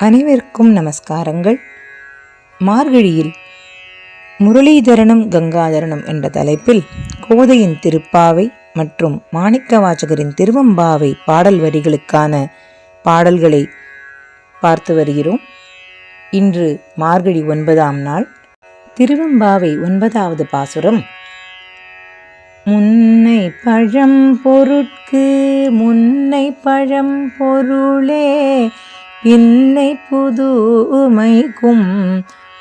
அனைவருக்கும் நமஸ்காரங்கள். மார்கழியில் முரளிதரணம் கங்காதரணம் என்ற தலைப்பில் கோதையின் திருப்பாவை மற்றும் மாணிக்கவாசகரின் திருவெம்பாவை பாடல் வரிகளுக்கான பாடல்களை பார்த்து வருகிறோம். இன்று மார்கழி 9ஆம் நாள். திருவெம்பாவை 9வது பாசுரம். முன்னை பழம் பொருட்கு முன்னை பழம் பொருளே பின்னை புதுமைக்கும்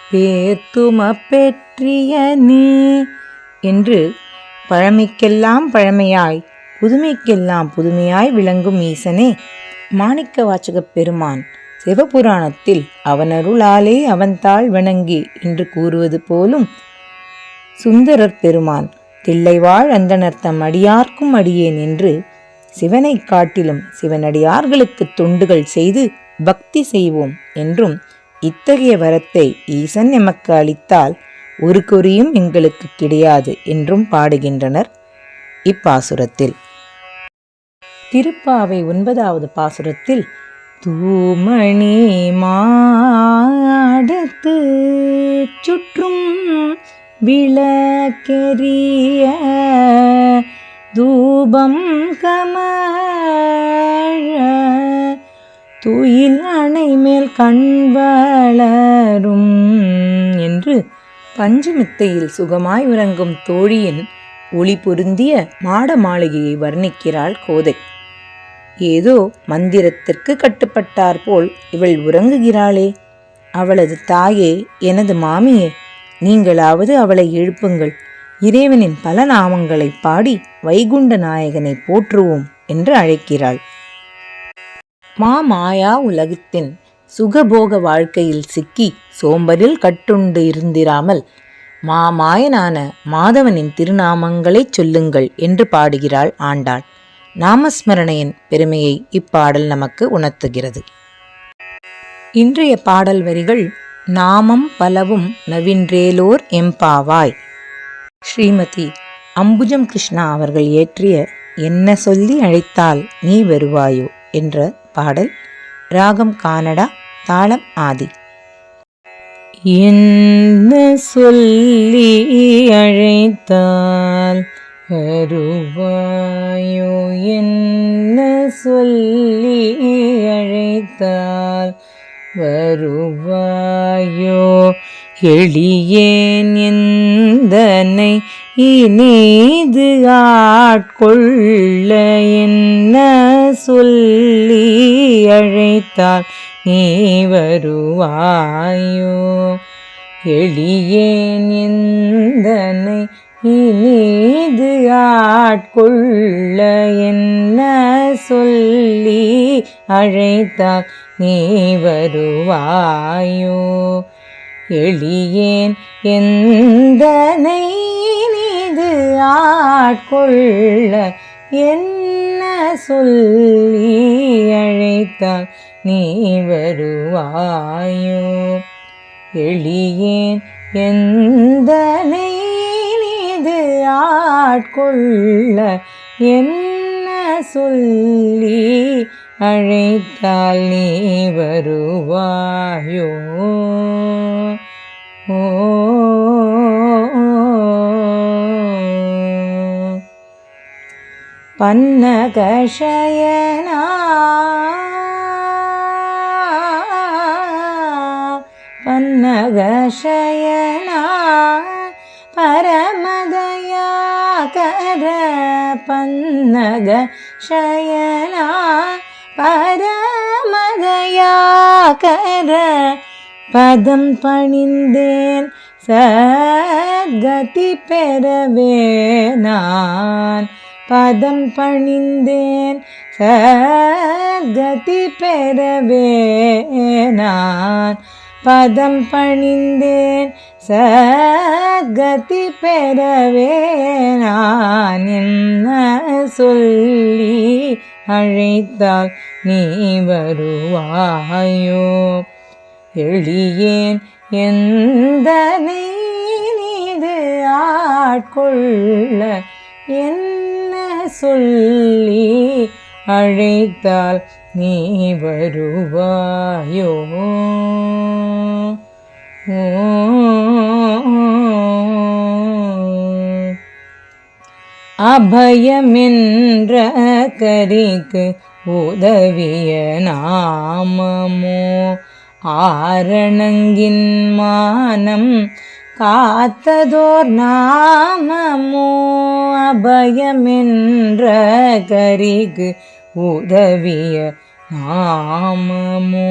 பேத்தும பெற்றிய நீ என்று பழமைக்கெல்லாம் பழமையாய் புதுமைக்கெல்லாம் புதுமையாய் விளங்கும் ஈசனே, மாணிக்கவாசகப் பெருமான் சிவபுராணத்தில் அவனருளாலே அவன்தாள் வணங்கி என்று கூறுவது போலும், சுந்தரர் பெருமான் தில்லைவாழ் அந்தணர் தம் அடியார்க்கும் அடியேன் என்று சிவனை காட்டிலும் சிவனடியார்களுக்கு தொண்டுகள் செய்து பக்தி செய்வோம் என்றும், இத்தகைய வரத்தை ஈசன் எமக்கு அளித்தால் ஒரு குறியும் எங்களுக்கு கிடையாது என்றும் பாடுகின்றனர் இப்பாசுரத்தில். திருப்பாவை 9வது பாசுரத்தில் தூமணி மாடத்து சுற்றும் விளக்கெரிய தூபம் கமழ துயில் அணை மேல் கண்வளரும் என்று பஞ்சமித்தையில் சுகமாய் உறங்கும் தோழியின் ஒளி பொருந்திய மாட மாளிகையை வர்ணிக்கிறாள் கோதை. ஏதோ மந்திரத்திற்கு கட்டுப்பட்டார் போல் இவள் உறங்குகிறாளே. அவளது தாயே, எனது மாமியே, நீங்களாவது அவளை எழுப்புங்கள். இறைவனின் பல நாமங்களை பாடி வைகுண்ட நாயகனை போற்றுவோம் என்று அழைக்கிறாள். மாயா உலகத்தின் சுகபோக வாழ்க்கையில் சிக்கி சோம்பரில் கட்டுண்டு இருந்திராமல் மாயனான மாதவனின் திருநாமங்களை சொல்லுங்கள் என்று பாடுகிறாள் ஆண்டாள். நாமஸ்மரணையின் பெருமையை இப்பாடல் நமக்கு உணர்த்துகிறது. இன்றைய பாடல் வரிகள் நாமம் பலவும் நவின்றேலோர் எம்பாவாய். ஸ்ரீமதி அம்புஜம் கிருஷ்ணா அவர்கள் இயற்றிய என்ன சொல்லி அழைத்தால் நீ வருவாயோ என்ற பாடல். ராகம் கானடா, தாளம் ஆதி. என்ன சொல்லி அழைத்தால் வருவாயோ, என்ன சொல்லி அழைத்தால் வருவாயோ, எளியேன் எந்தனை இனிது ஆட்கொள்ள என்ன சொல்லி அழைத்தால் நீ வருவாயோ, எளியேன் எந்தனை இனிது ஆட்கொள்ள என்ன சொல்லி அழைத்தால் நீ வருவாயோ, எளியேன் எந்தனை நீது ஆட்கொள்ள என்ன சொல்லி அழைத்தால் நீ வருவாயோ, எளியேன் எந்தனை நீது ஆட்கொள்ள என்ன சொல்லி அழைத்தால் நீ வருவாயோ. பன்னகஷயனா பன்னகஷயனா பரமதயாகர பன்னகஷயனா பரமதயாகர பதம் பணிந்தேன் சத்கதி பெறவே நான், பதம் பணிந்தேன் சத்கதி பெறவே நான், பதம் பணிந்தேன் சத்கதி பெறவே நான், என்ன சொல்லி அழைத்தால் நீ வருவாயோ, எளியேன் எந்தனை நீது ஆட்கொள்ள என்ன சொல்லி அழைத்தால் நீ வருவாயோ? அபயமென்ற கரிக்கு உதவிய நாமமோ ஆரணங்கின் மானம் காத்ததோர் நாமமோ? அபயமென்ற கரிக்கு உதவிய நாமமோ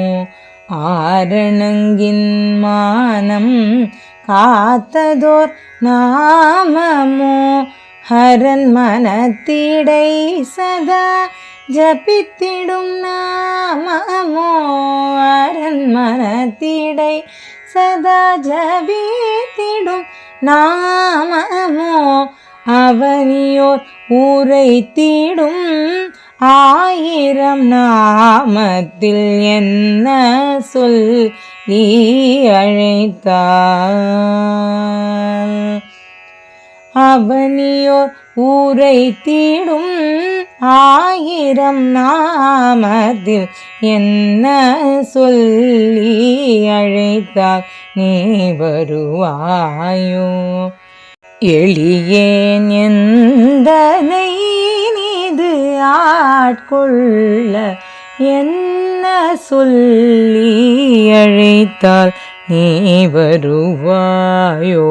ஆரணங்கின் மானம் காத்ததோர் நாமமோ? ஹரன் மனத்திடை சதா ஜபித்திடும் நாமமோ? ஹரன் மனத்திடை சதா ஜபித்திடும் நாமமோ? அவனியோர் உரைத்திடும் ஆயிரம் நாமத்தில் என்ன சொல்லி அழைத்தால்? அவனியோர் உரைத்திடும் ஆயிரம் நாமத்தில் என்ன சொல்லி அழைத்தால் நீ வருவாயோ? எளியேன் எந்தனை நீது ஆட்கொள்ள என்ன சொல்லி அழைத்தால் நீ வருவாயோ?